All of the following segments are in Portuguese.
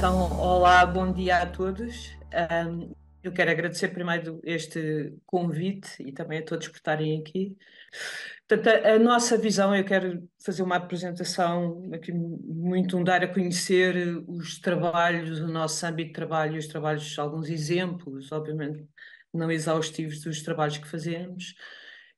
Então, olá, bom dia a todos. Eu quero agradecer primeiro este convite e também a todos por estarem aqui. Portanto, a nossa visão, eu quero fazer uma apresentação aqui muito dar a conhecer os trabalhos, o nosso âmbito de trabalho, os trabalhos, alguns exemplos, obviamente não exaustivos dos trabalhos que fazemos.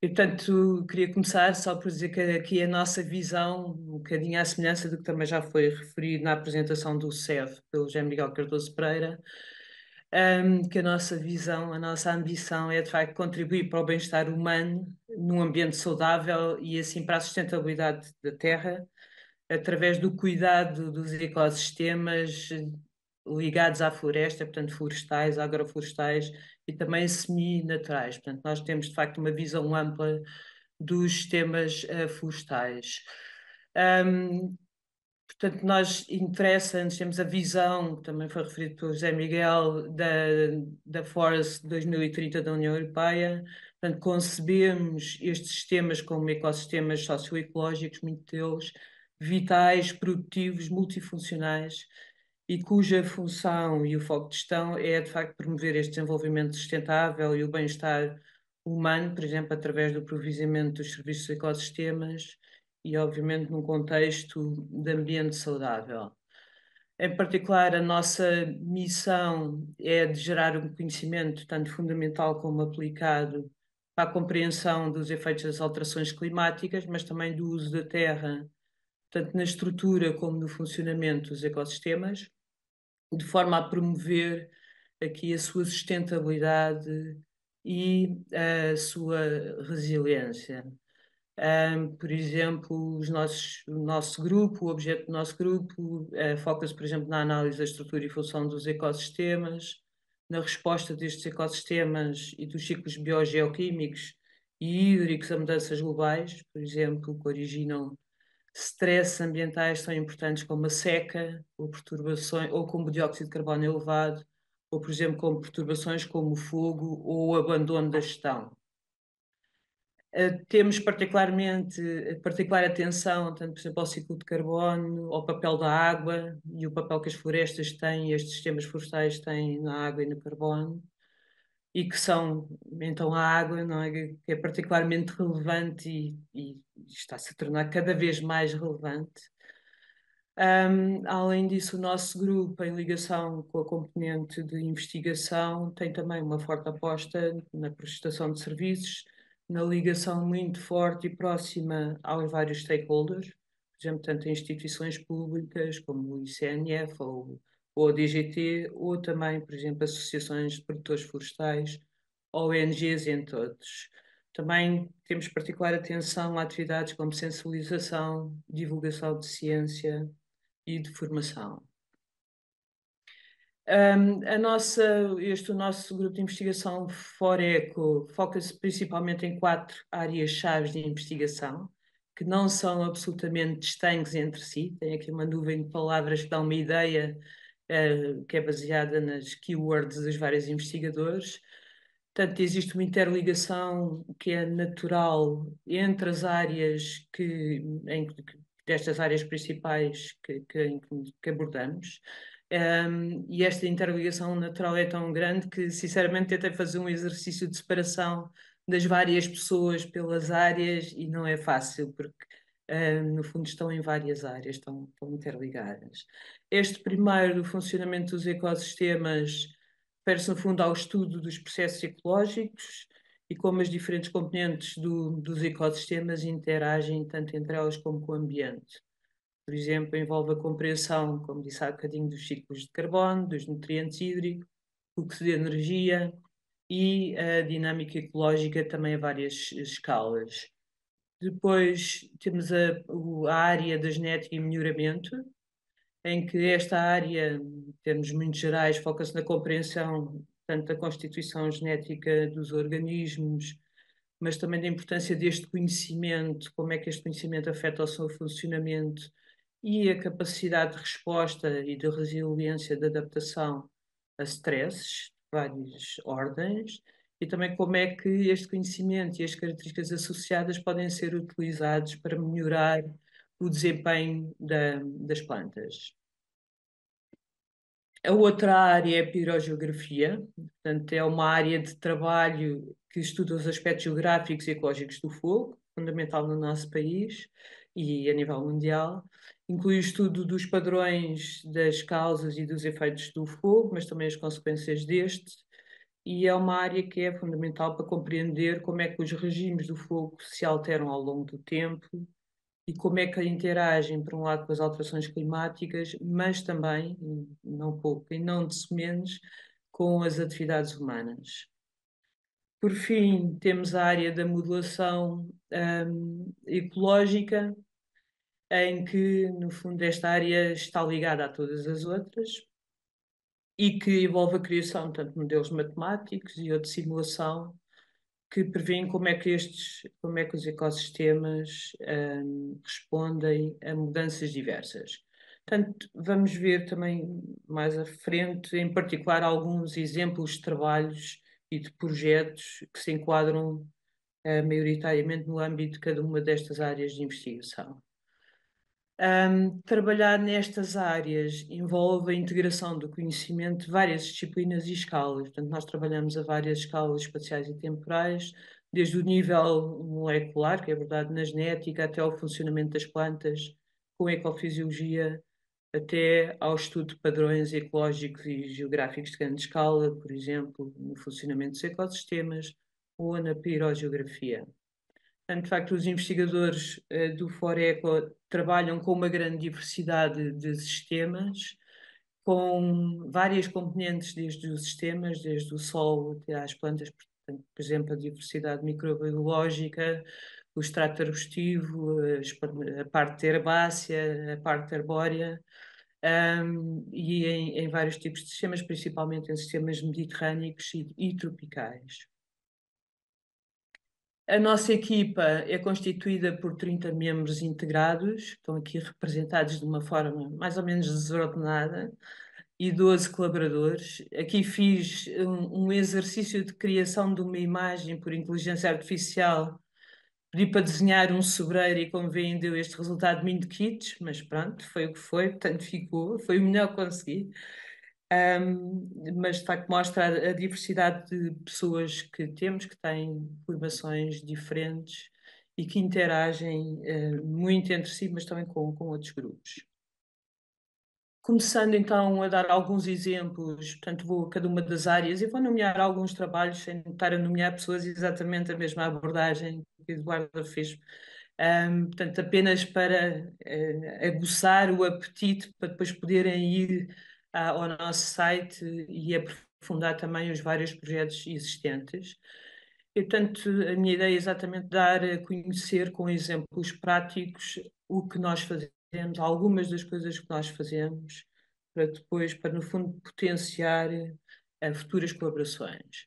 E, portanto, queria começar só por dizer que aqui a nossa visão, um bocadinho à semelhança do que também já foi referido na apresentação do CEF pelo José Miguel Cardoso Pereira, que a nossa visão, a nossa ambição é de facto contribuir para o bem-estar humano num ambiente saudável e assim para a sustentabilidade da Terra, através do cuidado dos ecossistemas ligados à floresta, portanto florestais, agroflorestais e também semi-naturais. Portanto, nós temos de facto uma visão ampla dos sistemas florestais. Um, Portanto, nós interessa-nos, temos a visão, que também foi referido pelo José Miguel, da Forest 2030 da União Europeia. Portanto, concebemos estes sistemas como ecossistemas socioecológicos, muito deles, vitais, produtivos, multifuncionais, e cuja função e o foco de gestão é, de facto, promover este desenvolvimento sustentável e o bem-estar humano, por exemplo, através do provisionamento dos serviços de ecossistemas, e, obviamente, num contexto de ambiente saudável. Em particular, a nossa missão é de gerar um conhecimento tanto fundamental como aplicado para a compreensão dos efeitos das alterações climáticas, mas também do uso da terra, tanto na estrutura como no funcionamento dos ecossistemas, de forma a promover aqui a sua sustentabilidade e a sua resiliência. Por exemplo, o nosso grupo, o objeto do nosso grupo, foca-se, por exemplo, na análise da estrutura e função dos ecossistemas, na resposta destes ecossistemas e dos ciclos biogeoquímicos e hídricos a mudanças globais, por exemplo, que originam stresses ambientais tão importantes como a seca, ou perturbações, ou como o dióxido de carbono elevado, ou, por exemplo, como perturbações como o fogo ou o abandono da gestão. Temos particular atenção, tanto, por exemplo, ao ciclo de carbono, ao papel da água e o papel que as florestas têm, estes sistemas florestais têm na água e no carbono, e que são, então, a água, não é, que é particularmente relevante e está-se a tornar cada vez mais relevante. Além disso, o nosso grupo, em ligação com a componente de investigação, tem também uma forte aposta na prestação de serviços, na ligação muito forte e próxima aos vários stakeholders, por exemplo, tanto em instituições públicas como o ICNF ou a DGT, ou também, por exemplo, associações de produtores florestais, ONGs, entre outros. Também temos particular atenção a atividades como sensibilização, divulgação de ciência e de formação. O nosso grupo de investigação Foreco foca-se principalmente em 4 áreas-chave de investigação, que não são absolutamente distantes entre si. Tem aqui uma nuvem de palavras que dá uma ideia, que é baseada nas keywords dos vários investigadores. Portanto, existe uma interligação que é natural entre as áreas destas áreas principais que abordamos. E esta interligação natural é tão grande que, sinceramente, tentei fazer um exercício de separação das várias pessoas pelas áreas e não é fácil, porque, no fundo, estão em várias áreas, estão interligadas. Este primeiro, do funcionamento dos ecossistemas, refere-se, no fundo, ao estudo dos processos ecológicos e como as diferentes componentes dos ecossistemas interagem tanto entre elas como com o ambiente. Por exemplo, envolve a compreensão, como disse há bocadinho, dos ciclos de carbono, dos nutrientes hídricos, fluxo de energia e a dinâmica ecológica também a várias escalas. Depois temos a área da genética e melhoramento, em que esta área, em termos muito gerais, foca-se na compreensão tanto da constituição genética dos organismos, mas também da importância deste conhecimento, como é que este conhecimento afeta o seu funcionamento e a capacidade de resposta e de resiliência de adaptação a stresses de várias ordens, e também como é que este conhecimento e as características associadas podem ser utilizados para melhorar o desempenho das plantas. A outra área é a pirogeografia, portanto, é uma área de trabalho que estuda os aspectos geográficos e ecológicos do fogo, fundamental no nosso país e a nível mundial. Inclui o estudo dos padrões das causas e dos efeitos do fogo, mas também as consequências deste, e é uma área que é fundamental para compreender como é que os regimes do fogo se alteram ao longo do tempo e como é que interagem, por um lado, com as alterações climáticas, mas também, não pouco e não de menos, com as atividades humanas. Por fim, temos a área da modelação ecológica, em que, no fundo, esta área está ligada a todas as outras e que envolve a criação tanto de modelos matemáticos e de simulação que prevêem como é que os ecossistemas respondem a mudanças diversas. Portanto, vamos ver também mais à frente, em particular, alguns exemplos de trabalhos e de projetos que se enquadram maioritariamente no âmbito de cada uma destas áreas de investigação. Trabalhar nestas áreas envolve a integração do conhecimento de várias disciplinas e escalas. Portanto, nós trabalhamos a várias escalas espaciais e temporais, desde o nível molecular, que é verdade na genética, até ao funcionamento das plantas, com ecofisiologia, até ao estudo de padrões ecológicos e geográficos de grande escala, por exemplo, no funcionamento dos ecossistemas ou na pirogeografia. Portanto, de facto, os investigadores do Foreco trabalham com uma grande diversidade de sistemas, com várias componentes desde os sistemas, desde o solo até às plantas, portanto, por exemplo, a diversidade microbiológica, o extrato arbustivo, a parte herbácea, a parte arbórea, e em vários tipos de sistemas, principalmente em sistemas mediterrâneos e tropicais. A nossa equipa é constituída por 30 membros integrados, que estão aqui representados de uma forma mais ou menos desordenada, e 12 colaboradores. Aqui fiz um exercício de criação de uma imagem por inteligência artificial. Pedi para desenhar um sobreiro e, como veem, deu este resultado muito kitsch, mas pronto, foi o que foi, portanto ficou, foi o melhor que consegui. Mas de facto mostra a diversidade de pessoas que temos, que têm formações diferentes e que interagem muito entre si, mas também com outros grupos. Começando então a dar alguns exemplos, portanto vou a cada uma das áreas e vou nomear alguns trabalhos sem estar a nomear pessoas exatamente a mesma abordagem que Eduardo fez. Portanto, apenas para aguçar o apetite para depois poderem ir ao nosso site e aprofundar também os vários projetos existentes. E, portanto, a minha ideia é exatamente dar a conhecer com exemplos práticos o que nós fazemos, algumas das coisas que nós fazemos, para depois, para no fundo, potenciar futuras colaborações.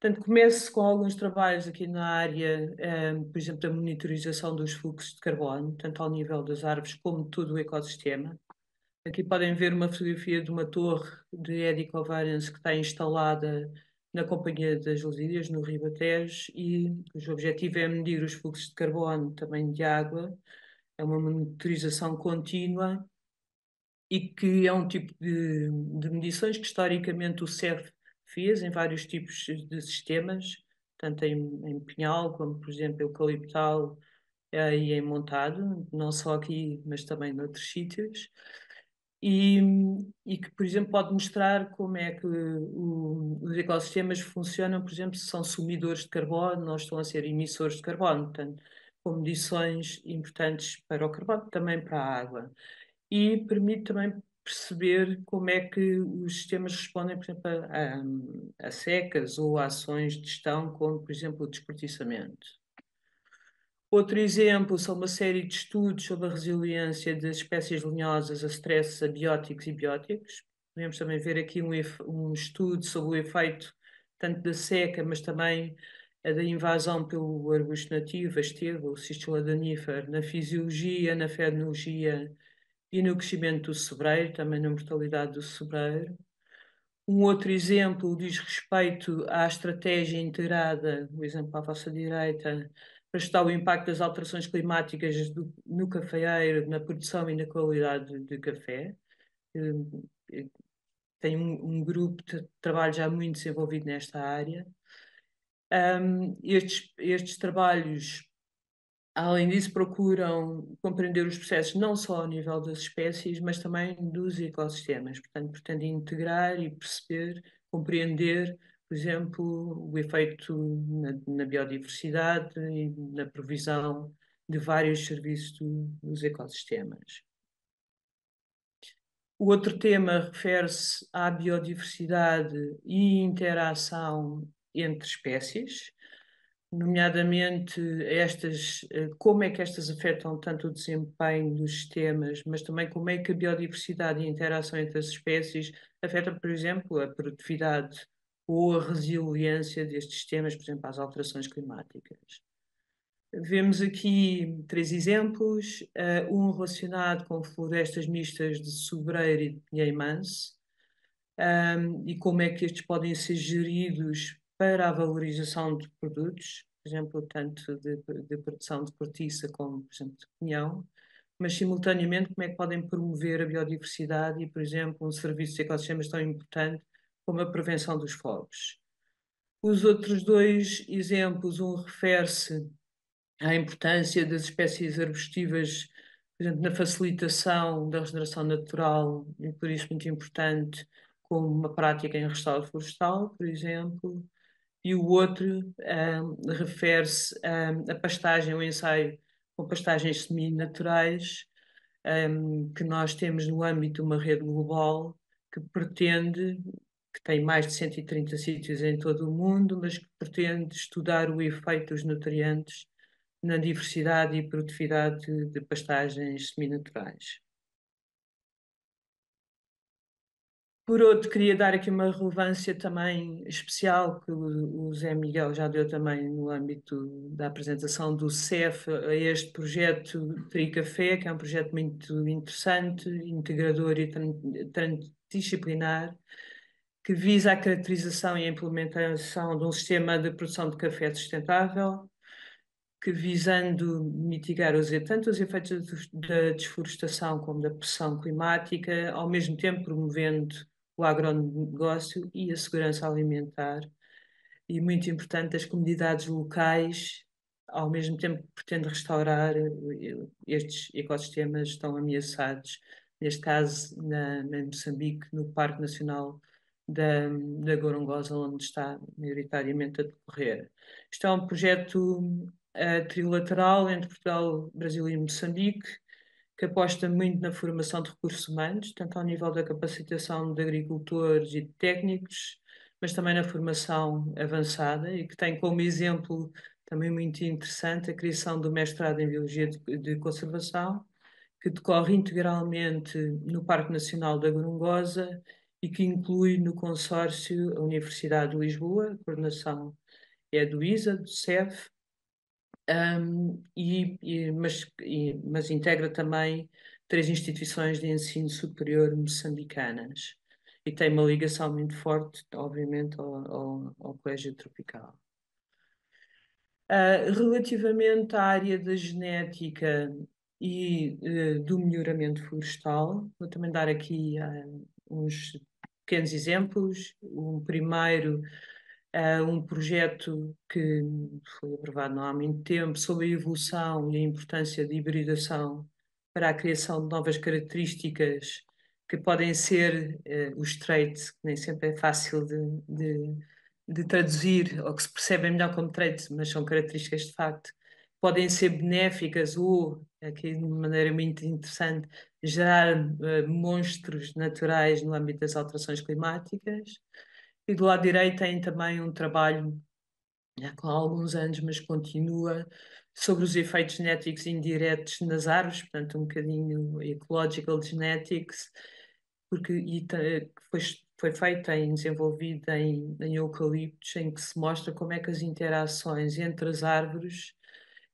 Portanto, começo com alguns trabalhos aqui na área, por exemplo, da monitorização dos fluxos de carbono, tanto ao nível das árvores como de todo o ecossistema. Aqui podem ver uma fotografia de uma torre de Eddie Covariance que está instalada na Companhia das Lusíadas, no Ribatejo, e cujo objetivo é medir os fluxos de carbono, também de água. É uma monitorização contínua e que é um tipo de medições que historicamente o CEF fez em vários tipos de sistemas, tanto em pinhal como, por exemplo, eucaliptal e em montado, não só aqui, mas também noutros sítios. E, e que, por exemplo, pode mostrar como é que os ecossistemas funcionam, por exemplo, se são sumidores de carbono ou estão a ser emissores de carbono, portanto, com medições importantes para o carbono, também para a água. E permite também perceber como é que os sistemas respondem, por exemplo, a secas ou a ações de gestão, como, por exemplo, o desperdiçamento. Outro exemplo são uma série de estudos sobre a resiliência das espécies lenhosas a stresses abióticos e bióticos. Podemos também ver aqui um estudo sobre o efeito tanto da seca, mas também a da invasão pelo arbusto nativo, a esteva, o Cistula danífer, na fisiologia, na fenologia e no crescimento do sobreiro, também na mortalidade do sobreiro. Um outro exemplo diz respeito à estratégia integrada, o exemplo à vossa direita, para estudar o impacto das alterações climáticas no cafeeiro, na produção e na qualidade de café. tem um grupo de trabalho já muito desenvolvido nesta área. Estes trabalhos, além disso, procuram compreender os processos não só ao nível das espécies, mas também dos ecossistemas. Portanto, pretendem integrar e perceber, compreender, por exemplo, o efeito na biodiversidade e na provisão de vários serviços dos ecossistemas. O outro tema refere-se à biodiversidade e interação entre espécies, nomeadamente como é que estas afetam tanto o desempenho dos sistemas, mas também como é que a biodiversidade e a interação entre as espécies afeta, por exemplo, a produtividade ou a resiliência destes sistemas, por exemplo, às alterações climáticas. Vemos aqui 3 exemplos, um relacionado com florestas mistas de sobreiro e de pinheiros, e como é que estes podem ser geridos para a valorização de produtos, por exemplo, tanto de produção de cortiça como, por exemplo, de pinhão, mas simultaneamente como é que podem promover a biodiversidade e, por exemplo, um serviço de ecossistemas tão importante como a prevenção dos fogos. Os outros 2 exemplos, um refere-se à importância das espécies arbustivas, por exemplo, na facilitação da regeneração natural, e por isso muito importante, como uma prática em restauro florestal, por exemplo. E o outro refere-se à pastagem, ao ensaio com pastagens semi-naturais, que nós temos no âmbito de uma rede global que pretende, que tem mais de 130 sítios em todo o mundo, mas que pretende estudar o efeito dos nutrientes na diversidade e produtividade de pastagens seminaturais. Por outro, queria dar aqui uma relevância também especial que o Zé Miguel já deu também no âmbito da apresentação do CEF a este projeto Tricafé, que é um projeto muito interessante, integrador e transdisciplinar, que visa a caracterização e a implementação de um sistema de produção de café sustentável, que visando mitigar tanto os efeitos da desflorestação como da pressão climática, ao mesmo tempo promovendo o agronegócio e a segurança alimentar, e muito importante, as comunidades locais, ao mesmo tempo que pretende restaurar estes ecossistemas tão ameaçados, neste caso na Moçambique, no Parque Nacional da Gorongosa, onde está maioritariamente a decorrer. Isto é um projeto trilateral entre Portugal, Brasil e Moçambique, que aposta muito na formação de recursos humanos, tanto ao nível da capacitação de agricultores e de técnicos, mas também na formação avançada, e que tem como exemplo também muito interessante a criação do mestrado em Biologia de Conservação, que decorre integralmente no Parque Nacional da Gorongosa e que inclui no consórcio a Universidade de Lisboa, a coordenação é do ISA, do CEF, mas integra também 3 instituições de ensino superior moçambicanas e tem uma ligação muito forte, obviamente, ao Colégio Tropical. Relativamente à área da genética e do melhoramento florestal, vou também dar aqui uns pequenos exemplos. Um primeiro, um projeto que foi aprovado não há muito tempo sobre a evolução e a importância de hibridação para a criação de novas características que podem ser os traits, que nem sempre é fácil de traduzir, ou que se percebem melhor como traits, mas são características de facto, podem ser benéficas ou, aqui de maneira muito interessante, gerar monstros naturais no âmbito das alterações climáticas. E do lado direito tem também um trabalho, já com alguns anos, mas continua, sobre os efeitos genéticos indiretos nas árvores, portanto um bocadinho ecological genetics, que foi feita e desenvolvida em eucaliptos, em que se mostra como é que as interações entre as árvores,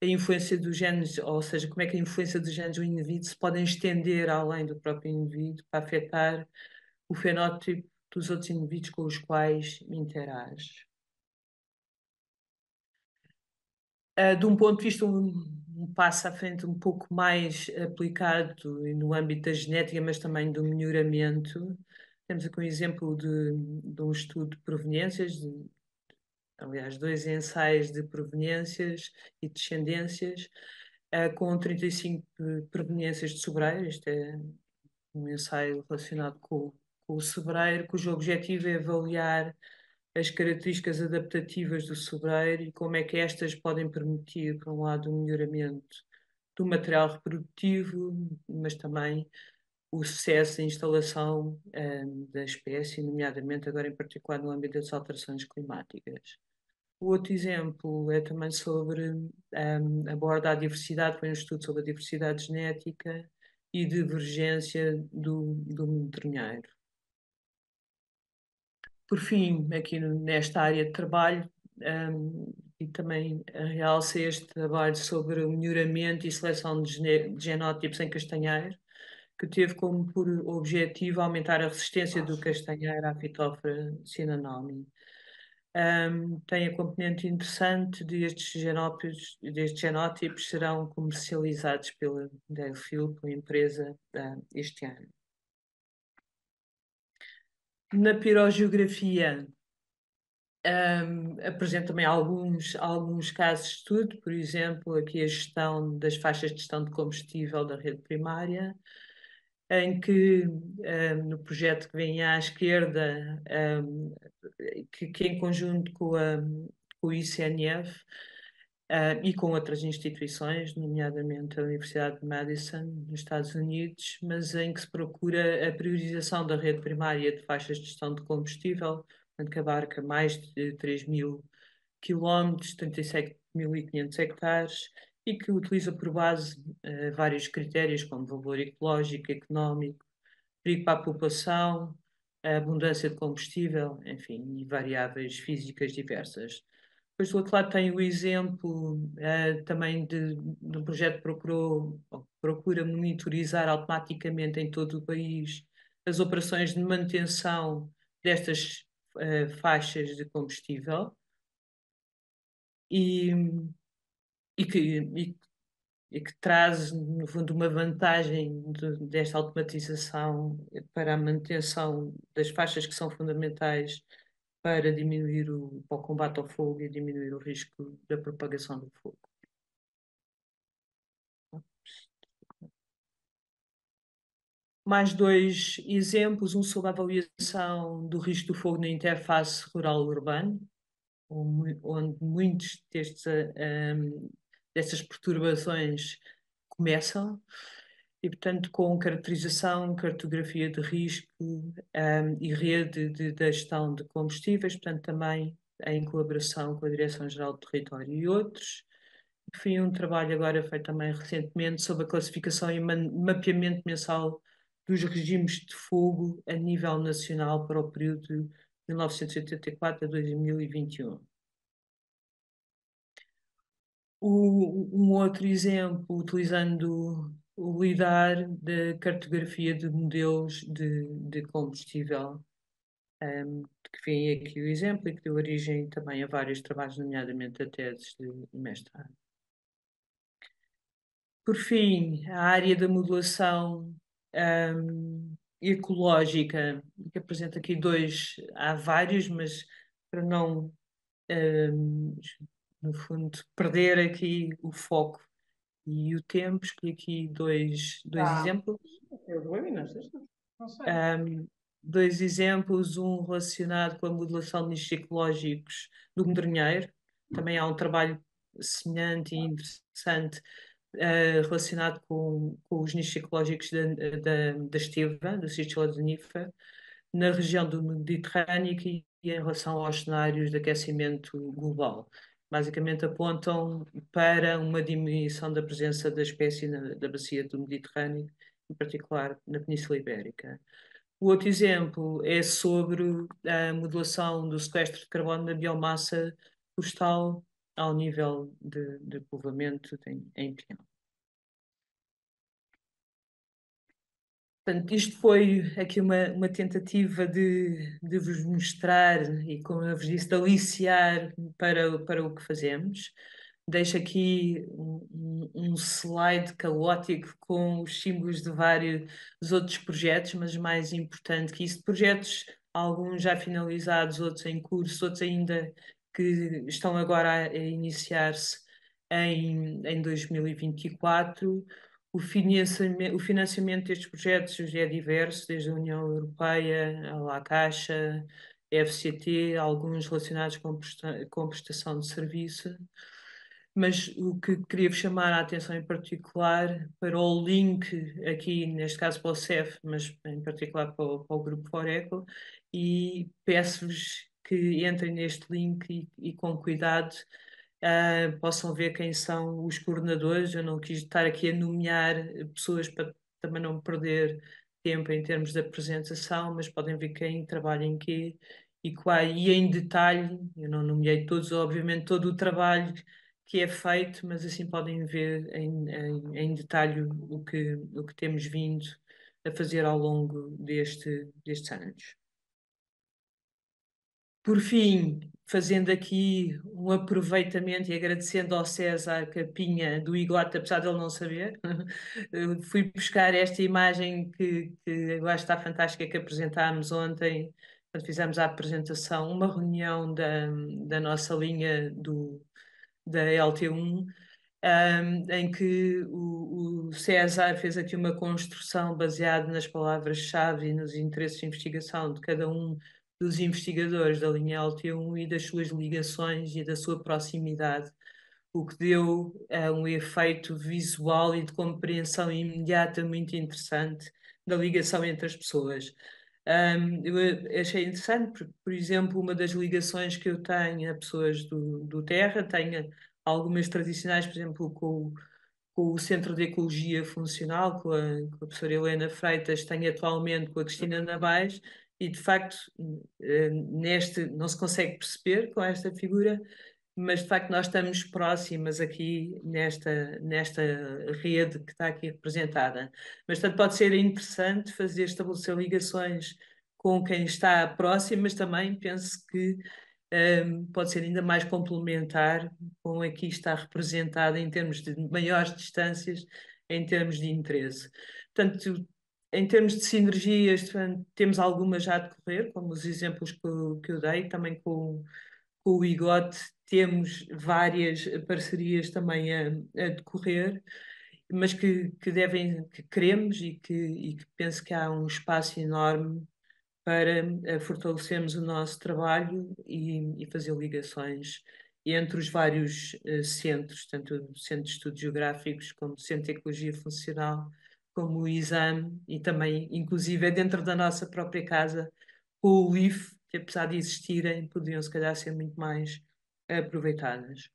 a influência dos genes, ou seja, como é que a influência dos genes do indivíduo se podem estender além do próprio indivíduo para afetar o fenótipo dos outros indivíduos com os quais interage. De um ponto de vista um passo à frente um pouco mais aplicado no âmbito da genética, mas também do melhoramento, Temos aqui um exemplo de um estudo de proveniências, aliás, 2 ensaios de proveniências e descendências, com 35 proveniências de sobreiros. Isto é um ensaio relacionado com o sobreiro, cujo objetivo é avaliar as características adaptativas do sobreiro e como é que estas podem permitir, por um lado, um melhoramento do material reprodutivo, mas também o sucesso da instalação da espécie, nomeadamente agora em particular no âmbito das alterações climáticas. O outro exemplo é também sobre aborda a diversidade, foi um estudo sobre a diversidade genética e divergência do medronheiro. Por fim, aqui nesta área de trabalho, e também realça este trabalho sobre o melhoramento e seleção de genótipos em castanheiro, que teve como por objetivo aumentar a resistência do castanheiro à Phytophthora cinnamomum. Tem a componente interessante destes genótipos serão comercializados pela Delphil, pela empresa, este ano. Na pirogeografia, apresento também alguns casos de estudo, por exemplo, aqui a gestão das faixas de gestão de combustível da rede primária, em que, no projeto que vem à esquerda, que em conjunto com o ICNF, e com outras instituições, nomeadamente a Universidade de Madison, nos Estados Unidos, mas em que se procura a priorização da rede primária de faixas de gestão de combustível, que abarca mais de 3.000 quilómetros, 37.500 hectares, e que utiliza por base vários critérios, como valor ecológico, económico, perigo para a população, a abundância de combustível, enfim, e variáveis físicas diversas. Depois, do outro lado, tem o exemplo também de um projeto que procura monitorizar automaticamente em todo o país as operações de manutenção destas faixas de combustível e, e que, e que traz, no fundo, uma vantagem desta automatização para a manutenção das faixas que são fundamentais para diminuir para o combate ao fogo e diminuir o risco da propagação do fogo. Mais 2 exemplos, um sobre a avaliação do risco do fogo na interface rural-urbano, onde muitos destas perturbações começam, e, portanto, com caracterização, cartografia de risco e rede da gestão de combustíveis, portanto, também em colaboração com a Direção-Geral do Território e outros. Por fim, um trabalho agora feito também recentemente sobre a classificação e mapeamento mensal dos regimes de fogo a nível nacional para o período de 1984 a 2021. Um outro exemplo, utilizando o LIDAR da cartografia de modelos de combustível, que vem aqui o exemplo e que deu origem também a vários trabalhos, nomeadamente a teses de mestrado. Por fim, a área da modulação ecológica, que apresenta aqui há vários, mas para não, no fundo, perder aqui o foco e o tempo, escolhi aqui dois exemplos. Dois exemplos, um relacionado com a modelação de nichos ecológicos do medronheiro. Também há um trabalho semelhante e interessante relacionado com os nichos ecológicos da estiva, do Cistula de Nifa, na região do Mediterrâneo e em relação aos cenários de aquecimento global. Basicamente apontam para uma diminuição da presença da espécie da bacia do Mediterrâneo, em particular na Península Ibérica. O outro exemplo é sobre a modulação do sequestro de carbono da biomassa florestal ao nível de povoamento em Pinhal. Portanto, isto foi aqui uma tentativa de vos mostrar e, como eu vos disse, de aliciar para o que fazemos. Deixo aqui um slide caótico com os símbolos de vários outros projetos, mas mais importante que isso, projetos, alguns já finalizados, outros em curso, outros ainda que estão agora a iniciar-se em 2024. O financiamento destes projetos é diverso, desde a União Europeia, à Caixa, FCT, alguns relacionados com prestação de serviço. Mas o que queria chamar a atenção em particular para o link, aqui neste caso para o CEF, mas em particular para o Grupo Foreco, e peço-vos que entrem neste link e com cuidado possam ver quem são os coordenadores. Eu não quis estar aqui a nomear pessoas para também não perder tempo em termos de apresentação, mas podem ver quem trabalha em quê e em detalhe. Eu não nomeei todos, obviamente, todo o trabalho que é feito, mas assim podem ver em detalhe o que temos vindo a fazer ao longo destes anos. Por fim, fazendo aqui um aproveitamento e agradecendo ao César Capinha do Igote, apesar de ele não saber, fui buscar esta imagem que eu acho que está fantástica, que apresentámos ontem, quando fizemos a apresentação, uma reunião da nossa linha da LT1, em que o César fez aqui uma construção baseada nas palavras-chave e nos interesses de investigação de cada um dos investigadores da linha LT1 e das suas ligações e da sua proximidade, o que deu um efeito visual e de compreensão imediata muito interessante da ligação entre as pessoas. Eu achei interessante, porque, por exemplo, uma das ligações que eu tenho a pessoas do Terra, tenho algumas tradicionais, por exemplo, com o Centro de Ecologia Funcional, com a professora Helena Freitas, tenho atualmente com a Cristina Navais, e de facto, não se consegue perceber com esta figura, mas de facto nós estamos próximas aqui nesta rede que está aqui representada. Mas portanto pode ser interessante estabelecer ligações com quem está próximo, mas também penso que pode ser ainda mais complementar com aqui está representada em termos de maiores distâncias, em termos de interesse. Portanto, em termos de sinergias, portanto, temos algumas já a decorrer, como os exemplos que eu dei, também com o IGOT temos várias parcerias também a decorrer, mas que queremos e que penso que há um espaço enorme para fortalecermos o nosso trabalho e fazer ligações entre os vários centros, tanto o Centro de Estudos Geográficos como o Centro de Ecologia Funcional, como o ISAM e também, inclusive, é dentro da nossa própria casa, com o LIF, que apesar de existirem, poderiam se calhar ser muito mais aproveitadas.